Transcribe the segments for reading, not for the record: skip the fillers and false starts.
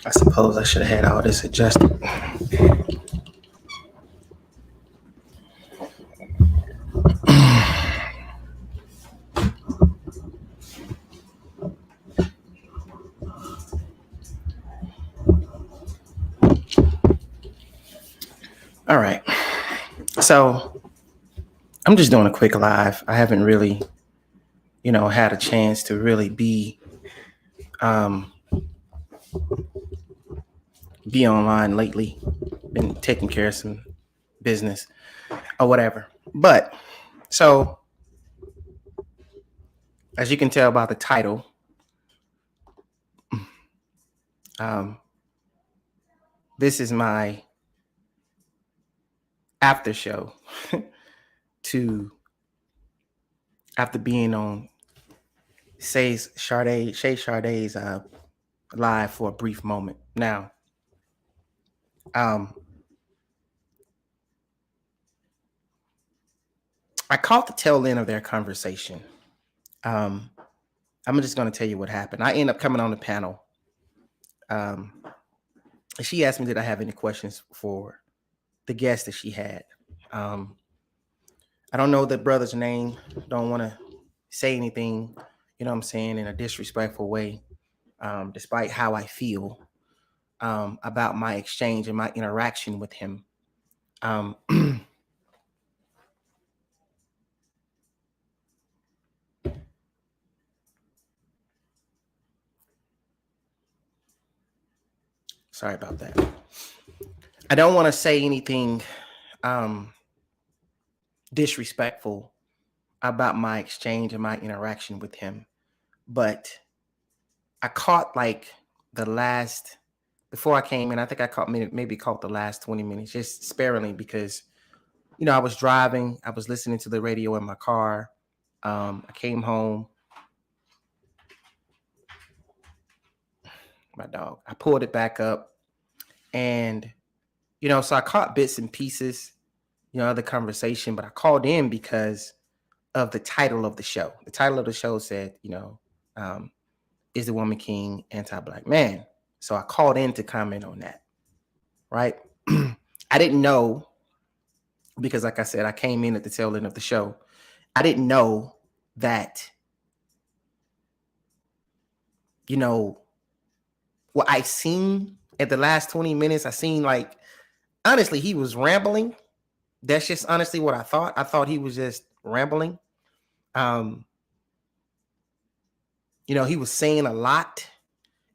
I suppose I should have had all this adjusted. All right. So I'm just doing a quick live. I haven't really, had a chance to really um, be online lately. Been taking care of some business or whatever. But so as you can tell by the title, um, this is my after show to after being on Shay Charde's live for a brief moment. Now, I caught the tail end of their conversation. I'm just going to tell you what happened. I ended up coming on the panel. She asked me, did I have any questions for the guest that she had? I don't know the brother's name. Don't want to say anything, what I'm saying, in a disrespectful way, despite how I feel about my exchange and my interaction with him. Sorry about that. I don't want to say anything disrespectful about my exchange and my interaction with him, but I caught like the last, before I came in, I think I caught maybe caught the last 20 minutes just sparingly because, I was driving, I was listening to the radio in my car. I came home. My dog. I pulled it back up, and so I caught bits and pieces, of the conversation, but I called in because of the title of the show. The title of the show said, is the woman king anti-black man? So I called in to comment on that. Right? I didn't know, because like I said, I came in at the tail end of the show. I didn't know that, what I seen at the last 20 minutes, I seen like, honestly, he was rambling. That's just honestly what I thought. I thought he was just rambling. He was saying a lot.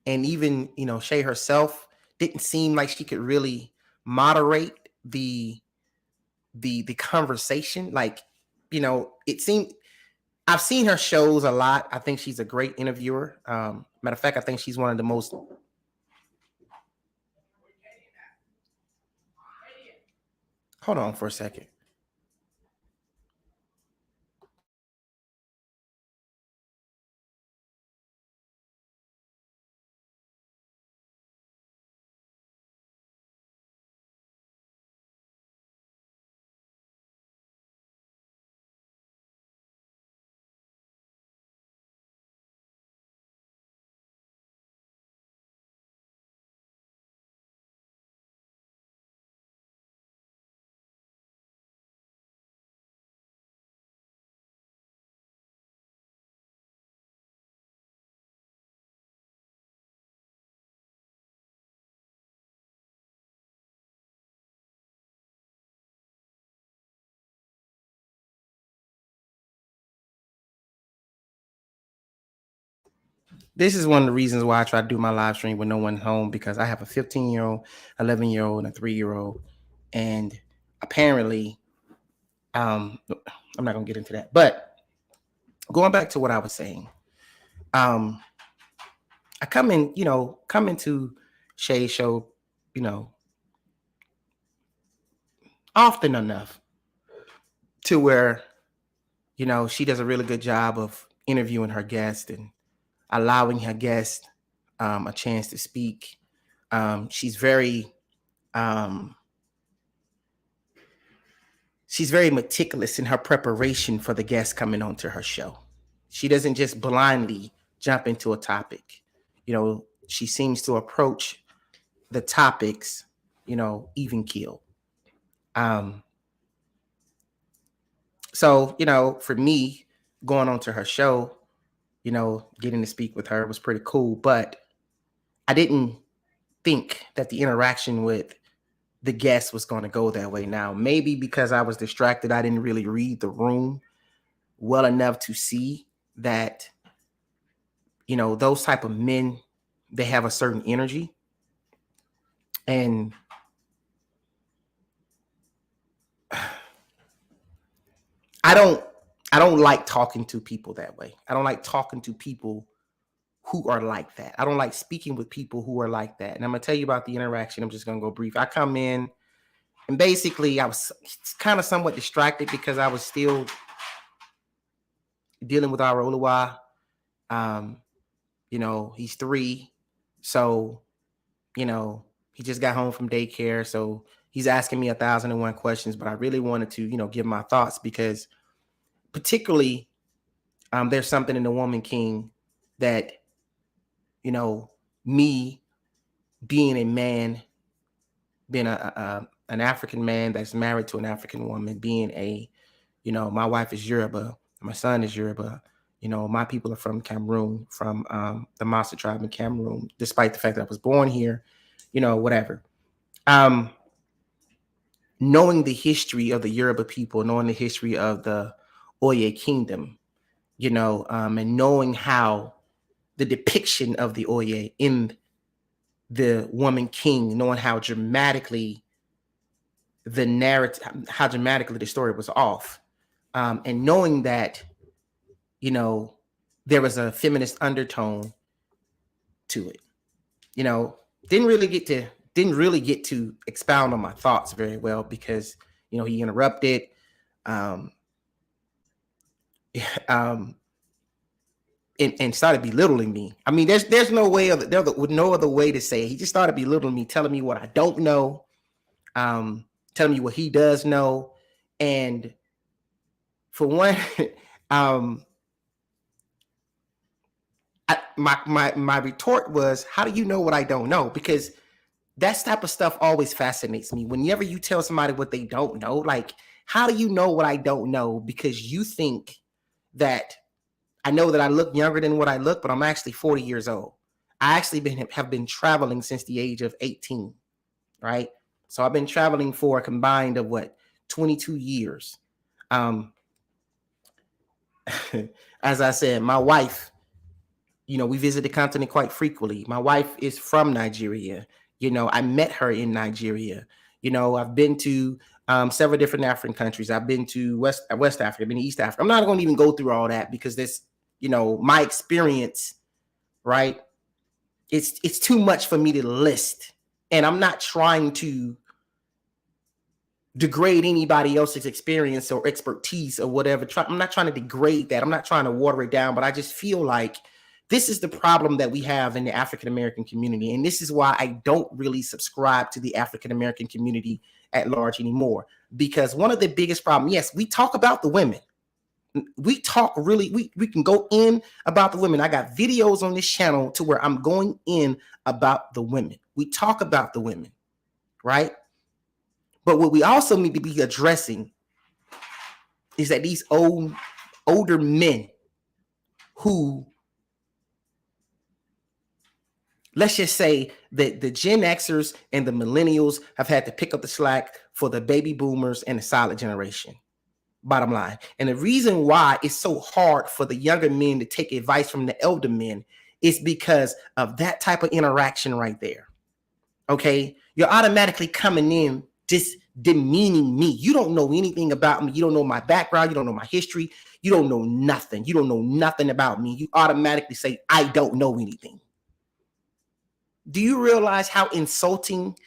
And even, Shay herself didn't seem like she could really moderate the conversation. Like, it seemed, I've seen her shows a lot. I think she's a great interviewer. Matter of fact, I think she's one of the most. Hold on for a second. This is one of the reasons why I try to do my live stream when no one's home, because I have a 15-year-old, 11-year-old, and a 3-year-old. And apparently, I'm not going to get into that. But going back to what I was saying, I come into Shay's show, often enough to where, she does a really good job of interviewing her guest and allowing her guest a chance to speak. She's very meticulous in her preparation for the guest coming onto her show. She doesn't just blindly jump into a topic. She seems to approach the topics, even kill. So, for me, going on to her show, getting to speak with her was pretty cool. But I didn't think that the interaction with the guest was going to go that way. Now, maybe because I was distracted, I didn't really read the room well enough to see that, those type of men, they have a certain energy. And I don't like talking to people that way. I don't like talking to people who are like that. I don't like speaking with people who are like that. And I'm going to tell you about the interaction. I'm just going to go brief. I come in and basically I was kind of somewhat distracted because I was still dealing with our Oluwa. He's 3. So, he just got home from daycare. So he's asking me 1,001 questions, but I really wanted to, give my thoughts because particularly there's something in the Woman King that, me being a man, being an African man that's married to an African woman, being my wife is Yoruba, my son is Yoruba, my people are from Cameroon, from the Massa tribe in Cameroon, despite the fact that I was born here, whatever. Knowing the history of the Yoruba people, knowing the history of the Oye Kingdom, and knowing how the depiction of the Oye in the Woman King, knowing how dramatically the narrative, how dramatically the story was off, and knowing that, there was a feminist undertone to it, didn't really get to expound on my thoughts very well because, he interrupted, and started belittling me. I mean, there's no way of no other way to say it. He just started belittling me, telling me what I don't know, telling me what he does know, and for one, my retort was, "How do you know what I don't know?" Because that type of stuff always fascinates me. Whenever you tell somebody what they don't know, like, how do you know what I don't know? Because you think that I know that I look younger than what I look, but I'm actually 40 years old. I actually have been traveling since the age of 18, right? So I've been traveling for a combined of 22 years. As I said, my wife, we visit the continent quite frequently. My wife is from Nigeria. I met her in Nigeria. I've been to several different African countries. I've been to West Africa, I've been to East Africa. I'm not going to even go through all that because this, my experience, right? It's too much for me to list. And I'm not trying to degrade anybody else's experience or expertise or whatever. I'm not trying to degrade that. I'm not trying to water it down, but I just feel like this is the problem that we have in the African American community. And this is why I don't really subscribe to the African American community at large anymore. Because one of the biggest problems, yes, we talk about the women. We talk really, we can go in about the women. I got videos on this channel to where I'm going in about the women. We talk about the women, right? But what we also need to be addressing is that these older men who, let's just say that the Gen Xers and the millennials have had to pick up the slack for the baby boomers and the silent generation. Bottom line. And the reason why it's so hard for the younger men to take advice from the elder men is because of that type of interaction right there. Okay. You're automatically coming in just demeaning me. You don't know anything about me. You don't know my background. You don't know my history. You don't know nothing. You don't know nothing about me. You automatically say, I don't know anything. Do you realize how insulting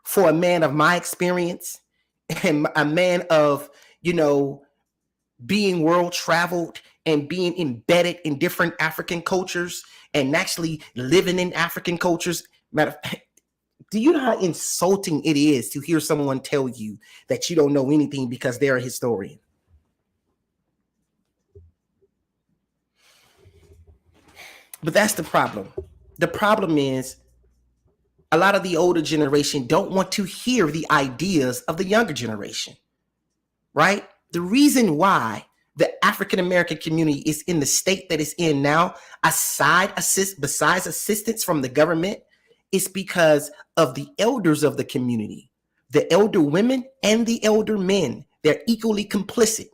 for a man of my experience and a man of, being world traveled and being embedded in different African cultures and actually living in African cultures? Matter of fact, do you know how insulting it is to hear someone tell you that you don't know anything because they're a historian? But that's the problem. The problem is a lot of the older generation don't want to hear the ideas of the younger generation, right? The reason why the African American community is in the state that it's in now, besides assistance from the government, is because of the elders of the community, the elder women and the elder men. They're equally complicit.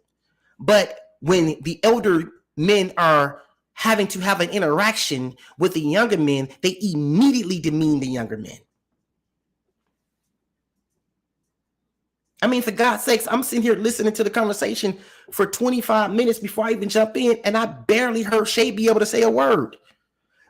But when the elder men are having to have an interaction with the younger men, they immediately demean the younger men. I mean, for God's sakes, I'm sitting here listening to the conversation for 25 minutes before I even jump in, and I barely heard Shay be able to say a word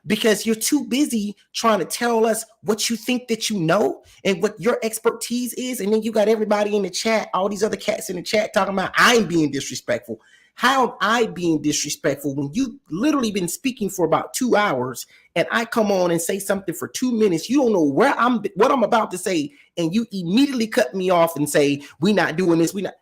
because you're too busy trying to tell us what you think that you know and what your expertise is. And then you got everybody in the chat, all these other cats in the chat talking about I'm being disrespectful. How am I being disrespectful when you literally been speaking for about 2 hours and I come on and say something for 2 minutes? You don't know what I'm about to say, and you immediately cut me off and say, we not doing this. We not.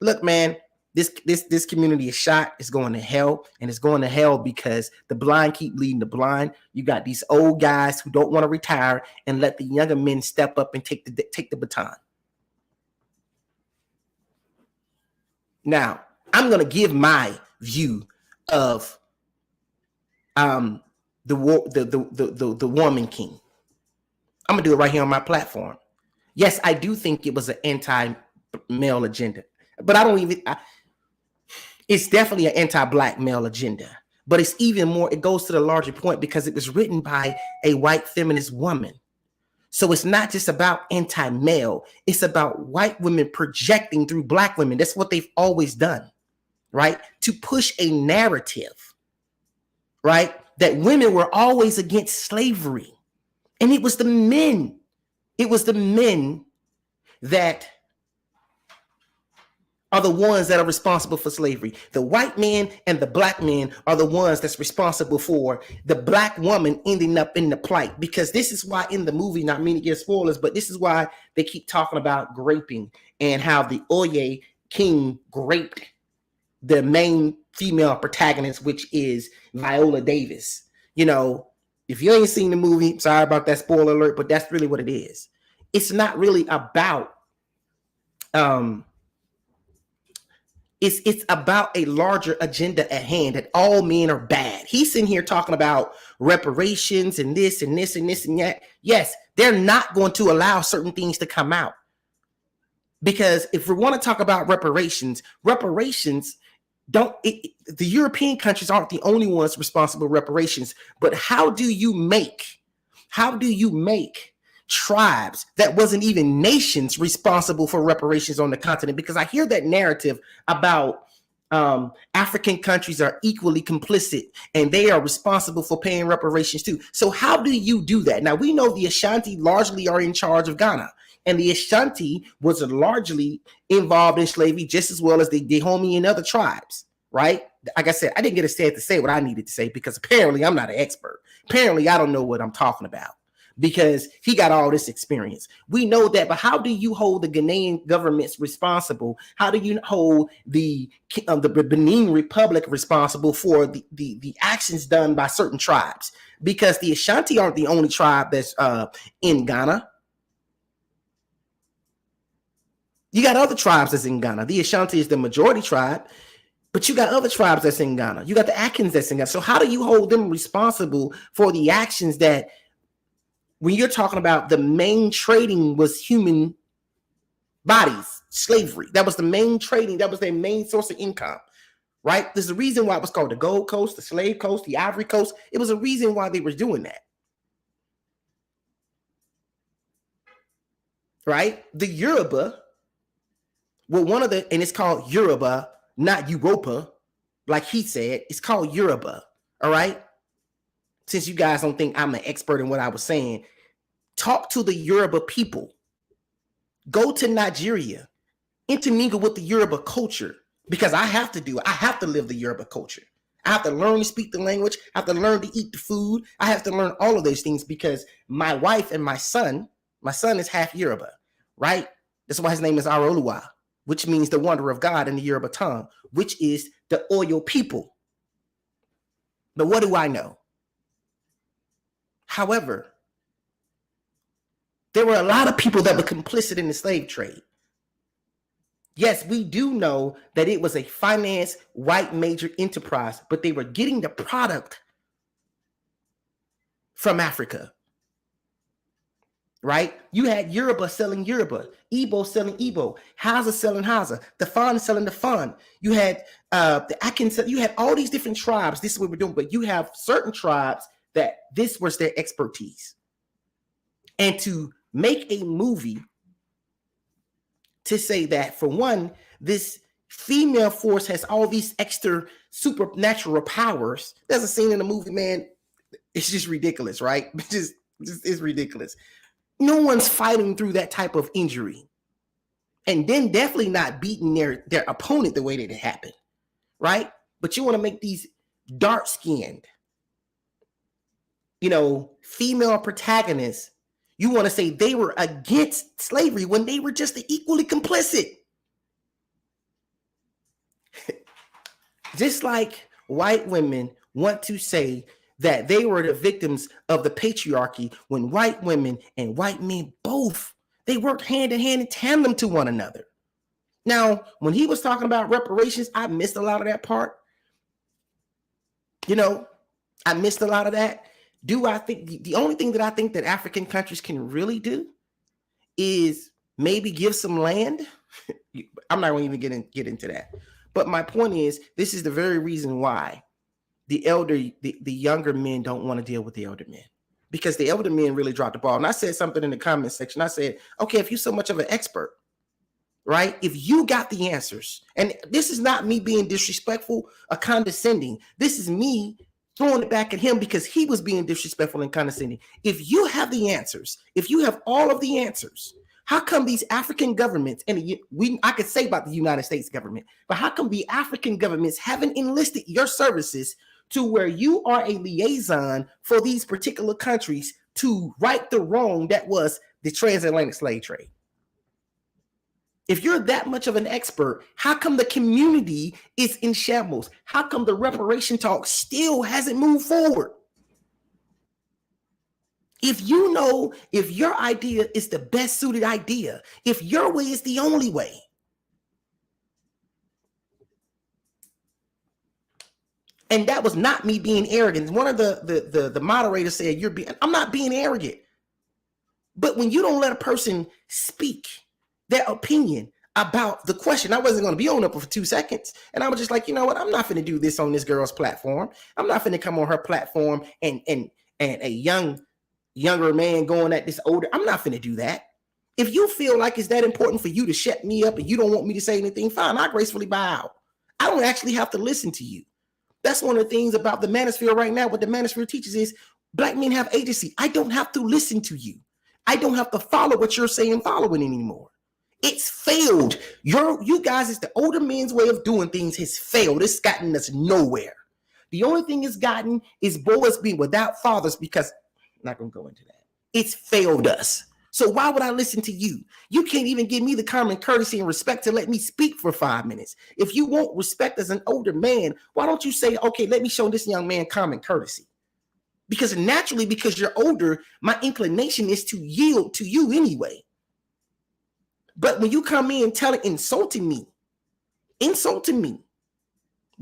Look, man, this community is shot. It's going to hell, and it's going to hell because the blind keep leading the blind. You got these old guys who don't want to retire and let the younger men step up and take the baton. Now, I'm going to give my view of the woman king. I'm going to do it right here on my platform. Yes, I do think it was an anti-male agenda, but it's definitely an anti-black male agenda, but it's even more, it goes to the larger point because it was written by a white feminist woman. So it's not just about anti-male, it's about white women projecting through black women. That's what they've always done, right? To push a narrative, right? That women were always against slavery. And it was the men that are the ones that are responsible for slavery. The white men and the black men are the ones that's responsible for the black woman ending up in the plight. Because this is why in the movie, not meaning to give spoilers, but this is why they keep talking about graping and how the Oye king raped the main female protagonist, which is Viola Davis. You know, if you ain't seen the movie, sorry about that spoiler alert, but that's really what it is. It's not really about it's about a larger agenda at hand, that all men are bad. He's sitting here talking about reparations and this and this and this and that. Yes, they're not going to allow certain things to come out. Because if we want to talk about reparations the European countries aren't the only ones responsible for reparations. But how do you make tribes that wasn't even nations responsible for reparations on the continent? Because I hear that narrative about African countries are equally complicit and they are responsible for paying reparations too. So how do you do that? Now, we know the Ashanti largely are in charge of Ghana, and the Ashanti was largely involved in slavery just as well as the Dahomey and other tribes, right? Like I said, I didn't get a chance to say what I needed to say because apparently I'm not an expert. Apparently I don't know what I'm talking about, because he got all this experience. We know that, but how do you hold the Ghanaian governments responsible? How do you hold the Benin Republic responsible for the actions done by certain tribes? Because the Ashanti aren't the only tribe that's in Ghana. You got other tribes that's in Ghana. The Ashanti is the majority tribe, but you got other tribes that's in Ghana. You got the Akans that's in Ghana. So how do you hold them responsible for the actions that, when you're talking about the main trading was human bodies, slavery? That was the main trading. That was their main source of income, right? There's a reason why it was called the Gold Coast, the Slave Coast, the Ivory Coast. It was a reason why they were doing that, right? The Yoruba, well, and it's called Yoruba, not Europa, like he said. It's called Yoruba, all right? Since you guys don't think I'm an expert in what I was saying, talk to the Yoruba people. Go to Nigeria, intermingle with the Yoruba culture, because I have to do it. I have to live the Yoruba culture. I have to learn to speak the language. I have to learn to eat the food. I have to learn all of those things because my wife and my son is half Yoruba, right? That's why his name is Aroluwa, which means the wonder of God in the Yoruba tongue, which is the Oyo people. But what do I know? However, There were a lot of people that were complicit in the slave trade. Yes, we do know that it was a finance white major enterprise, but they were getting the product from Africa. Right? You had Yoruba selling Yoruba, Igbo selling Igbo, Hausa selling Hausa, the Fon selling the Fon. You had the Akin, you had all these different tribes. This is what we're doing, but you have certain tribes that this was their expertise. And to make a movie to say that, for one, this female force has all these extra supernatural powers. There's a scene in the movie, man. It's just ridiculous, right? It's ridiculous. No one's fighting through that type of injury. And then definitely not beating their opponent the way that it happened, right? But you want to make these dark-skinned, female protagonists. You want to say they were against slavery when they were just equally complicit. Just like white women want to say that they were the victims of the patriarchy when white women and white men both, they worked hand in hand in tandem to one another. Now, when he was talking about reparations, I missed a lot of that part. I missed a lot of that. Do I think the only thing that I think that African countries can really do is maybe give some land? I'm not going to even get into that. But my point is, this is the very reason why the younger men don't want to deal with the elder men, because the elder men really dropped the ball. And I said something in the comment section. I said, okay, if you're so much of an expert, right? If you got the answers, and this is not me being disrespectful or condescending. This is me throwing it back at him because he was being disrespectful and condescending. If you have the answers, if you have all of the answers, how come these African governments, and I could say about the United States government, but how come the African governments haven't enlisted your services to where you are a liaison for these particular countries to right the wrong that was the transatlantic slave trade? If you're that much of an expert, how come the community is in shambles? How come the reparation talk still hasn't moved forward? If your idea is the best suited idea, if your way is the only way, and that was not me being arrogant. One of the moderators said, I'm not being arrogant. But when you don't let a person speak their opinion about the question, I wasn't going to be on up for 2 seconds. And I was just like, you know what? I'm not going to do this on this girl's platform. I'm not going to come on her platform and a younger man going at this older. I'm not going to do that. If you feel like it's that important for you to shut me up and you don't want me to say anything, fine, I gracefully bow out. I don't actually have to listen to you. That's one of the things about the manosphere right now. What the manosphere teaches is Black men have agency. I don't have to listen to you. I don't have to follow what you're saying following anymore. It's failed. You guys, it's the older men's way of doing things has failed. It's gotten us nowhere. The only thing it's gotten is boys being without fathers, because I'm not going to go into that. It's failed us. So why would I listen to you? You can't even give me the common courtesy and respect to let me speak for 5 minutes. If you want respect as an older man, why don't you say, okay, let me show this young man common courtesy? Because naturally, because you're older, my inclination is to yield to you anyway. But when you come in insulting me,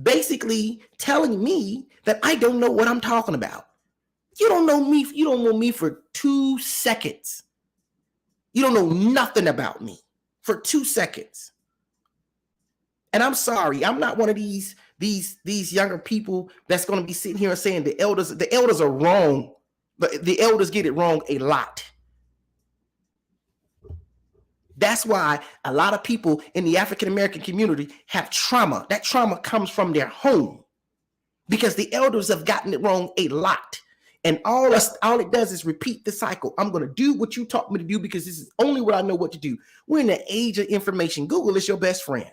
basically telling me that I don't know what I'm talking about. You don't know me. You don't know me for 2 seconds. You don't know nothing about me for 2 seconds. And I'm sorry, I'm not one of these younger people that's going to be sitting here and saying the elders are wrong, but the elders get it wrong a lot. That's why a lot of people in the African American community have trauma. That trauma comes from their home because the elders have gotten it wrong a lot. And all it does is repeat the cycle. I'm going to do what you taught me to do because this is only what I know what to do. We're in the age of information. Google is your best friend.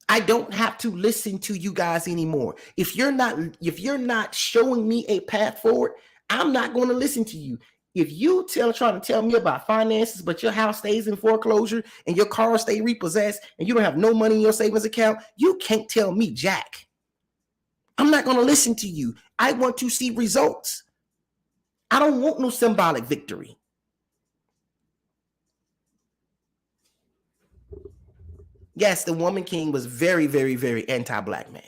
I don't have to listen to you guys anymore. If you're not showing me a path forward, I'm not going to listen to you. If you trying to tell me about finances, but your house stays in foreclosure and your car stay repossessed and you don't have no money in your savings account, you can't tell me jack. I'm not going to listen to you. I want to see results. I don't want no symbolic victory. Yes, the Woman King was very, very, very anti-black man.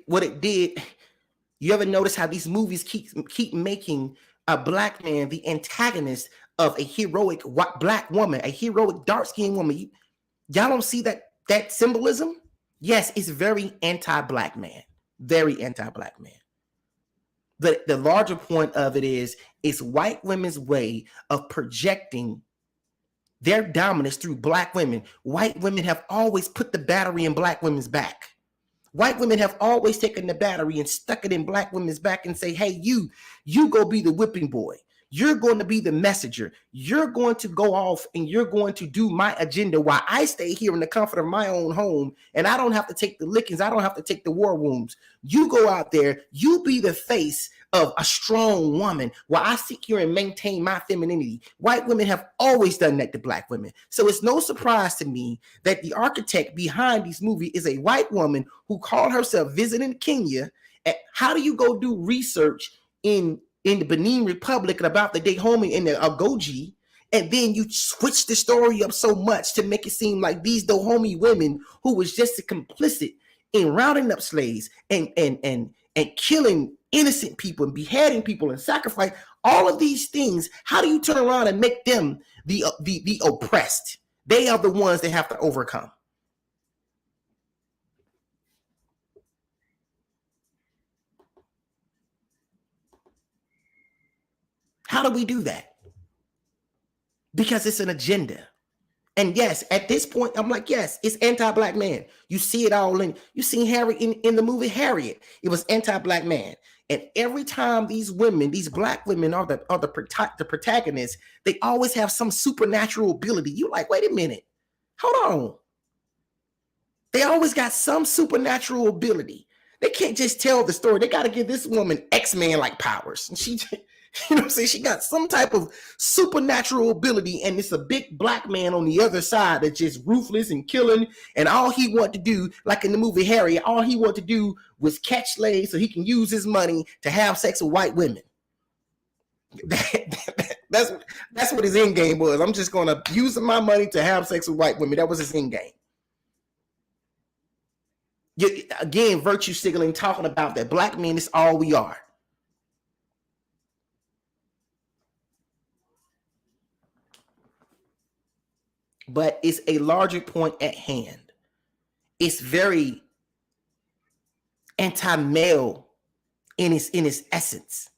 What it did. You ever notice how these movies keep making a black man the antagonist of a heroic black woman, a heroic dark-skinned woman? Y'all don't see that symbolism? Yes, it's very anti-black man. Very anti-black man. The larger point of it is it's white women's way of projecting their dominance through black women. White women have always put the battery in black women's back. White women have always taken the battery and stuck it in black women's back and say, hey, you go be the whipping boy. You're going to be the messenger. You're going to go off and you're going to do my agenda while I stay here in the comfort of my own home and I don't have to take the lickings. I don't have to take the war wounds. You go out there. You be the face of a strong woman while I sit here and maintain my femininity. White women have always done that to black women. So it's no surprise to me that the architect behind this movie is a white woman who called herself visiting Kenya. And how do you go do research in the Benin Republic and about the Dahomey and the Agoji, and then you switch the story up so much to make it seem like these Dahomey women who was just complicit in rounding up slaves and killing innocent people and beheading people and sacrifice all of these things. How do you turn around and make them the oppressed? They are the ones that have to overcome. How do we do that? Because it's an agenda. And yes, at this point, I'm like, yes, it's anti-black man. You see it all in. You see Harry in the movie Harriet. It was anti-black man. And every time these women, these black women are the protagonists, they always have some supernatural ability. You're like, wait a minute, hold on. They always got some supernatural ability. They can't just tell the story. They got to give this woman X-Men like powers. And she. You know what I'm saying? She got some type of supernatural ability, and it's a big black man on the other side that's just ruthless and killing. And all he wanted to do, like in the movie Harriet, all he wanted to do was catch slaves so he can use his money to have sex with white women. That's what his end game was. I'm just going to use my money to have sex with white women. That was his end game. Again, virtue signaling, talking about that black men is all we are. But it's a larger point at hand. It's very anti-male in its essence.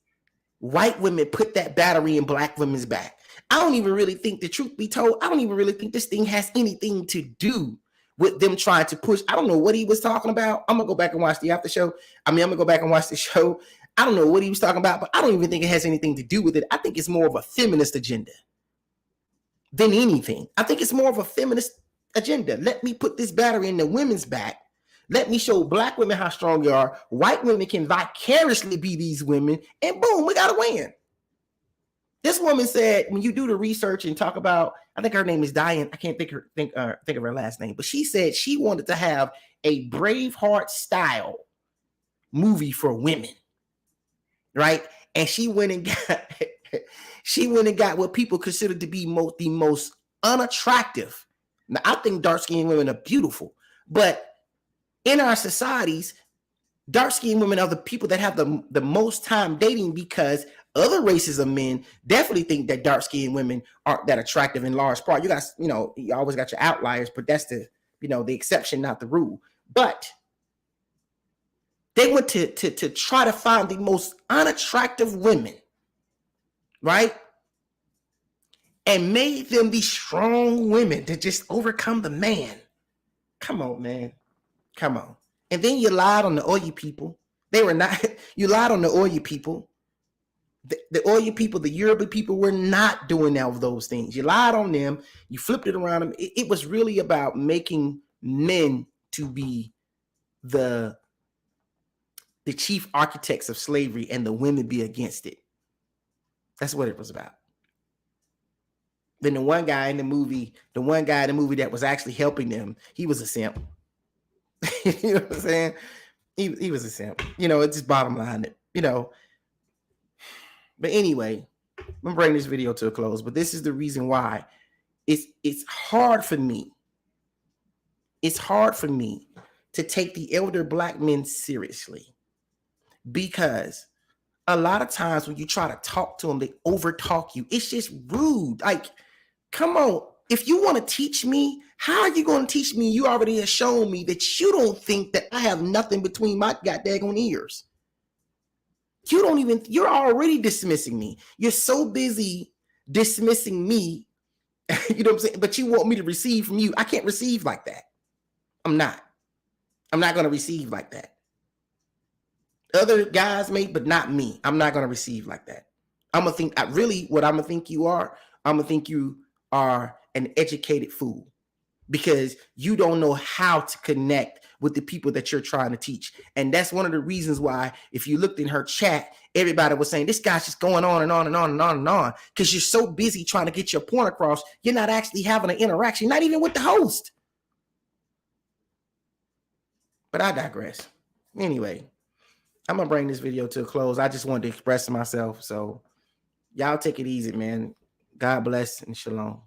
White women put that battery in black women's back. I don't even really think, the truth be told, I don't even really think this thing has anything to do with them trying to push. I don't know what he was talking about. I'm going to go back and watch the after show. I'm going to go back and watch the show. I don't know what he was talking about, but I don't even think it has anything to do with it. I think it's more of a feminist agenda than anything. I think it's more of a feminist agenda. Let me put this battery in the women's back. Let me show black women how strong you are. White women can vicariously be these women, and boom, we got to win. This woman said, when you do the research and talk about, I think her name is Diane. I can't think of her last name, but she said she wanted to have a Braveheart style movie for women, right? And she went and got what people consider to be the most unattractive. Now, I think dark-skinned women are beautiful, but in our societies, dark-skinned women are the people that have the most time dating, because other races of men definitely think that dark-skinned women aren't that attractive in large part. You guys, you always got your outliers, but that's the exception, not the rule. But they went to try to find the most unattractive women, right? And made them be strong women to just overcome the man. Come on, man. Come on. And then you lied on the Oya people. They were not, you lied on the Oya people. The Oya people, the Yoruba people were not doing all of those things. You lied on them. You flipped it around them. It was really about making men to be the chief architects of slavery and the women be against it. That's what it was about. Then the one guy in the movie that was actually helping them, he was a simp. You know what I'm saying? He was a simp. It's just bottom line. But anyway, I'm bringing this video to a close. But this is the reason why it's hard for me. It's hard for me to take the elder black men seriously, because a lot of times when you try to talk to them, they overtalk you. It's just rude. Like, come on. If you want to teach me, how are you going to teach me? You already have shown me that you don't think that I have nothing between my goddamn ears. You're already dismissing me. You're so busy dismissing me, you know what I'm saying? But you want me to receive from you. I can't receive like that. I'm not going to receive like that. Other guys may, but not me. I'm not going to receive like that. I'm going to think, what I'm going to think you are, I'm going to think you are an educated fool, because you don't know how to connect with the people that you're trying to teach. And that's one of the reasons why, if you looked in her chat, everybody was saying, this guy's just going on and on and on and on and on, because you're so busy trying to get your point across. You're not actually having an interaction, not even with the host. But I digress. Anyway, I'm going to bring this video to a close. I just wanted to express myself. So y'all take it easy, man. God bless and shalom.